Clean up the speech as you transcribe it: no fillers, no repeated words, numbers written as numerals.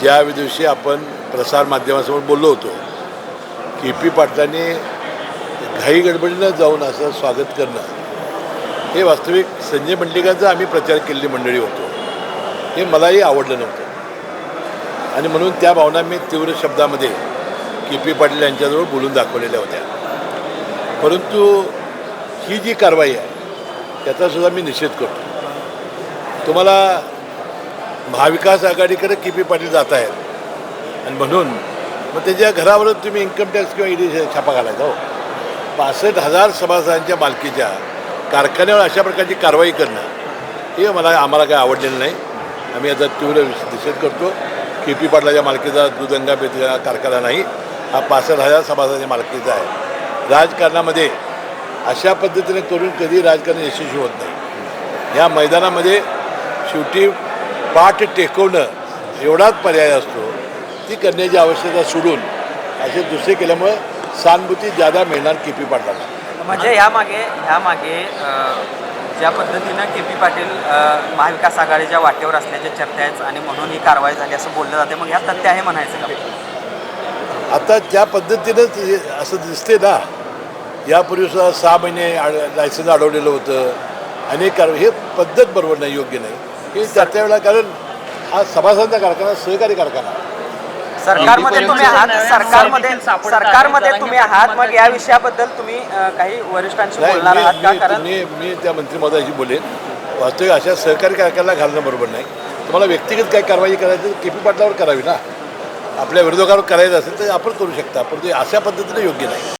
ज्या दिवशी आपण प्रसारमाध्यमासमोर बोललो होतो की पी पाटलांनी घाई गडबडीनं जाऊन असं स्वागत करणं हे वास्तविक संजय मंडलिकांचा आम्ही प्रचार केलेली मंडळी होतो, हे मलाही आवडलं नव्हतं आणि म्हणून त्या भावना मी तीव्र शब्दामध्ये के पी पाटील यांच्याजवळ बोलून दाखवलेल्या होत्या. परंतु ही जी कारवाई आहे त्याचासुद्धा मी निषेध करतो. तुम्हाला महाविकास आघाडीकडे के पी पाटील जात आहेत आणि म्हणून मग त्याच्या घरावरच तुम्ही इन्कम टॅक्स किंवा ईडी छापा घालायचा. हो, 65,000 सभासदांच्या मालकीच्या कारखान्यावर अशा प्रकारची कारवाई करणं हे आम्हाला काही आवडलेलं नाही. आम्ही याचा तीव्र निषेध करतो. के पी पाटलाच्या मालकीचा दुधगंगा बेतगंगा कारखाना नाही, हा 65,000 सभासदांच्या मालकीचा आहे. राजकारणामध्ये अशा पद्धतीने करून कधी राजकारण यशस्वी होत नाही. या मैदानामध्ये शेवटी पाठ टेकवणं एवढाच पर्याय असतो. ती करण्याची आवश्यकता सोडून असे दुसरे केल्यामुळे सहानुभूती ज्यादा मिळणार के पी पाटलांना. म्हणजे ह्यामागे ज्या पद्धतीनं के पी पाटील महाविकास आघाडीच्या वाटेवर असल्याच्या चर्चा आहेत आणि म्हणून ही कारवाई झाली असं बोललं जाते. मग ह्या तथ्य आहे म्हणायचं का? आता त्या पद्धतीनंच असं दिसते ना. यापूर्वीसुद्धा 6 महिने लायसन्स अडवलेलं होतं. अनेक कारवाई, हे पद्धत बरोबर नाही, योग्य नाही. हे त्यावेळेला कारण हा सभासदांचा कारखाना सहकारी कारखाना. सरकारमध्ये तुम्ही आहात, सरकारमध्ये तुम्ही आहात, मग या विषयाबद्दल तुम्ही काही वरिष्ठांशी बोलणार आहात का? कारण मी त्या मंत्री महोदयाशी बोलेन. वास्तविक अशा सहकारी कारखान्याला घालणं बरोबर नाही. तुम्हाला व्यक्तिगत काय कारवाई करायची के पी पाटलावर करावी ना. आपल्या विरोधकावर करायचं असेल तर आपण करू शकता, परंतु अशा पद्धतीने योग्य नाही.